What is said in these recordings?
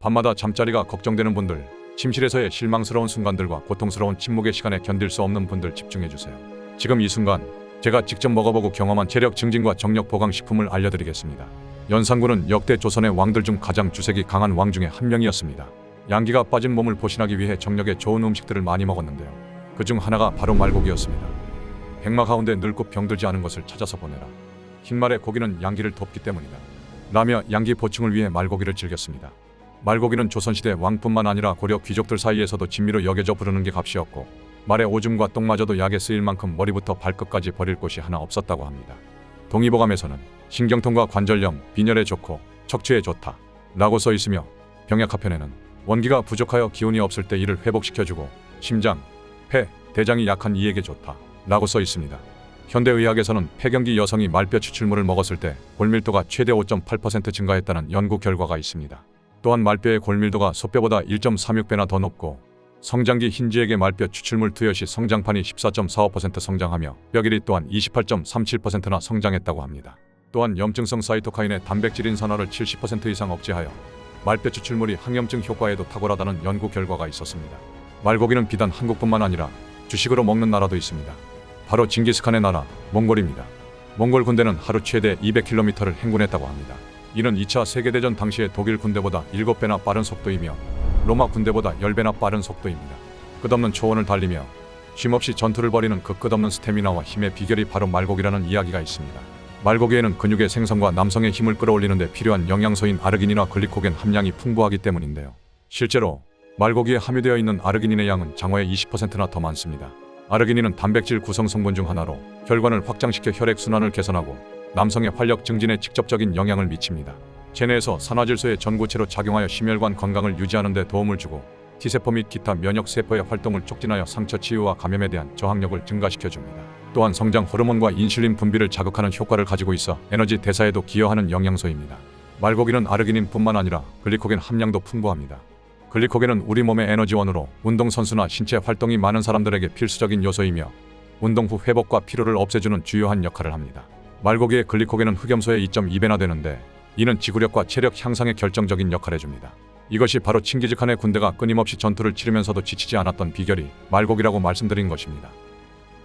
밤마다 잠자리가 걱정되는 분들, 침실에서의 실망스러운 순간들과 고통스러운 침묵의 시간에 견딜 수 없는 분들 집중해주세요. 지금 이 순간 제가 직접 먹어보고 경험한 체력 증진과 정력 보강 식품을 알려드리겠습니다. 연산군은 역대 조선의 왕들 중 가장 주색이 강한 왕 중에 한 명이었습니다. 양기가 빠진 몸을 보신하기 위해 정력에 좋은 음식들을 많이 먹었는데요. 그중 하나가 바로 말고기였습니다. 백마 가운데 늙고 병들지 않은 것을 찾아서 보내라. 흰말의 고기는 양기를 돕기 때문이다. 라며 양기 보충을 위해 말고기를 즐겼습니다. 말고기는 조선시대 왕뿐만 아니라 고려 귀족들 사이에서도 진미로 여겨져 부르는 게 값이었고, 말의 오줌과 똥마저도 약에 쓰일 만큼 머리부터 발끝까지 버릴 곳이 하나 없었다고 합니다. 동의보감에서는 신경통과 관절염, 빈혈에 좋고 척추에 좋다 라고 써 있으며, 병약하편에는 원기가 부족하여 기운이 없을 때 이를 회복시켜주고 심장, 폐, 대장이 약한 이에게 좋다 라고 써 있습니다. 현대의학에서는 폐경기 여성이 말뼈 추출물을 먹었을 때 골밀도가 최대 5.8% 증가했다는 연구 결과가 있습니다. 또한 말뼈의 골밀도가 소뼈보다 1.36배나 더 높고, 성장기 흰쥐에게 말뼈 추출물 투여 시 성장판이 14.45% 성장하며 뼈 길이 또한 28.37%나 성장했다고 합니다. 또한 염증성 사이토카인의 단백질 인산화를 70% 이상 억제하여 말뼈 추출물이 항염증 효과에도 탁월하다는 연구 결과가 있었습니다. 말고기는 비단 한국뿐만 아니라 주식으로 먹는 나라도 있습니다. 바로 징기스칸의 나라 몽골입니다. 몽골 군대는 하루 최대 200km를 행군했다고 합니다. 이는 2차 세계대전 당시의 독일 군대보다 7배나 빠른 속도이며 로마 군대보다 10배나 빠른 속도입니다. 끝없는 초원을 달리며 쉼없이 전투를 벌이는 그 끝없는 스태미나와 힘의 비결이 바로 말고기라는 이야기가 있습니다. 말고기에는 근육의 생성과 남성의 힘을 끌어올리는 데 필요한 영양소인 아르기닌과 글리코겐 함량이 풍부하기 때문인데요. 실제로 말고기에 함유되어 있는 아르기닌의 양은 장어의 20%나 더 많습니다. 아르기닌은 단백질 구성 성분 중 하나로 혈관을 확장시켜 혈액순환을 개선하고 남성의 활력 증진에 직접적인 영향을 미칩니다. 체내에서 산화질소의 전구체로 작용하여 심혈관 건강을 유지하는 데 도움을 주고, T세포 및 기타 면역세포의 활동을 촉진하여 상처 치유와 감염에 대한 저항력을 증가시켜줍니다. 또한 성장 호르몬과 인슐린 분비를 자극하는 효과를 가지고 있어 에너지 대사에도 기여하는 영양소입니다. 말고기는 아르기닌뿐만 아니라 글리코겐 함량도 풍부합니다. 글리코겐은 우리 몸의 에너지원으로 운동선수나 신체 활동이 많은 사람들에게 필수적인 요소이며 운동 후 회복과 피로를 없애주는 주요한 역할을 합니다. 말고기의 글리코겐은 흑염소의 2.2배나 되는데, 이는 지구력과 체력 향상에 결정적인 역할을 해줍니다. 이것이 바로 칭기즈칸의 군대가 끊임없이 전투를 치르면서도 지치지 않았던 비결이 말고기라고 말씀드린 것입니다.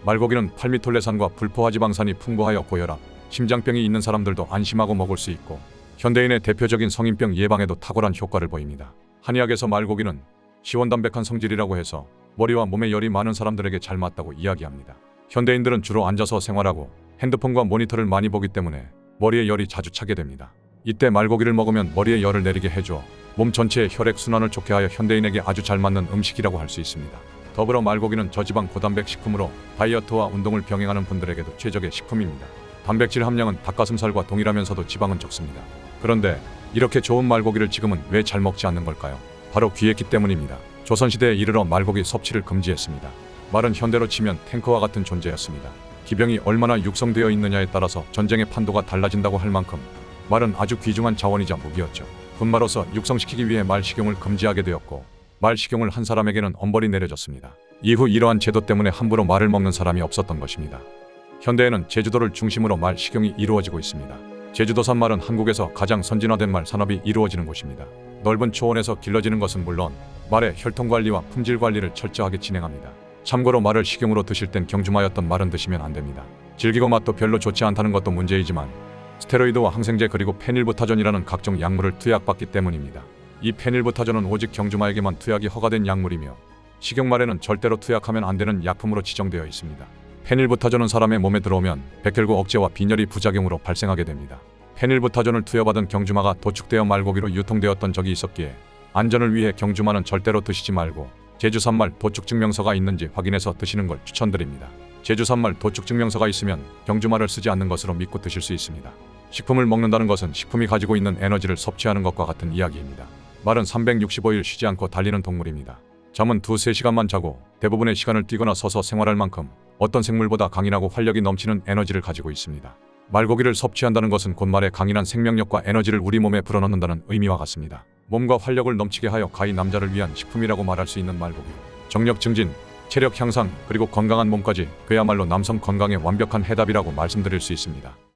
말고기는 팔미톨레산과 불포화지방산이 풍부하여 고혈압, 심장병이 있는 사람들도 안심하고 먹을 수 있고, 현대인의 대표적인 성인병 예방에도 탁월한 효과를 보입니다. 한의학에서 말고기는 시원담백한 성질이라고 해서 머리와 몸에 열이 많은 사람들에게 잘 맞다고 이야기합니다. 현대인들은 주로 앉아서 생활하고 핸드폰과 모니터를 많이 보기 때문에 머리에 열이 자주 차게 됩니다. 이때 말고기를 먹으면 머리에 열을 내리게 해줘 몸 전체의 혈액순환을 좋게 하여 현대인에게 아주 잘 맞는 음식이라고 할 수 있습니다. 더불어 말고기는 저지방 고단백 식품으로 다이어트와 운동을 병행하는 분들에게도 최적의 식품입니다. 단백질 함량은 닭가슴살과 동일하면서도 지방은 적습니다. 그런데 이렇게 좋은 말고기를 지금은 왜 잘 먹지 않는 걸까요? 바로 귀했기 때문입니다. 조선시대에 이르러 말고기 섭취를 금지했습니다. 말은 현대로 치면 탱크와 같은 존재였습니다. 기병이 얼마나 육성되어 있느냐에 따라서 전쟁의 판도가 달라진다고 할 만큼 말은 아주 귀중한 자원이자 무기였죠. 군마로서 육성시키기 위해 말 식용을 금지하게 되었고, 말 식용을 한 사람에게는 엄벌이 내려졌습니다. 이후 이러한 제도 때문에 함부로 말을 먹는 사람이 없었던 것입니다. 현대에는 제주도를 중심으로 말 식용이 이루어지고 있습니다. 제주도산 말은 한국에서 가장 선진화된 말 산업이 이루어지는 곳입니다. 넓은 초원에서 길러지는 것은 물론 말의 혈통관리와 품질관리를 철저하게 진행합니다. 참고로 말을 식용으로 드실 땐 경주마였던 말은 드시면 안 됩니다. 질기고 맛도 별로 좋지 않다는 것도 문제이지만 스테로이드와 항생제 그리고 페닐부타존이라는 각종 약물을 투약받기 때문입니다. 이 페닐부타존은 오직 경주마에게만 투약이 허가된 약물이며 식용말에는 절대로 투약하면 안 되는 약품으로 지정되어 있습니다. 페닐부타존은 사람의 몸에 들어오면 백혈구 억제와 빈혈이 부작용으로 발생하게 됩니다. 페닐부타존을 투여받은 경주마가 도축되어 말고기로 유통되었던 적이 있었기에 안전을 위해 경주마는 절대로 드시지 말고 제주산말 도축증명서가 있는지 확인해서 드시는 걸 추천드립니다. 제주산말 도축증명서가 있으면 경주마를 쓰지 않는 것으로 믿고 드실 수 있습니다. 식품을 먹는다는 것은 식품이 가지고 있는 에너지를 섭취하는 것과 같은 이야기입니다. 말은 365일 쉬지 않고 달리는 동물입니다. 잠은 2-3시간만 자고 대부분의 시간을 뛰거나 서서 생활할 만큼 어떤 생물보다 강인하고 활력이 넘치는 에너지를 가지고 있습니다. 말고기를 섭취한다는 것은 곧 말의 강인한 생명력과 에너지를 우리 몸에 불어넣는다는 의미와 같습니다. 몸과 활력을 넘치게 하여 가히 남자를 위한 식품이라고 말할 수 있는 말고기. 정력 증진, 체력 향상, 그리고 건강한 몸까지 그야말로 남성 건강의 완벽한 해답이라고 말씀드릴 수 있습니다.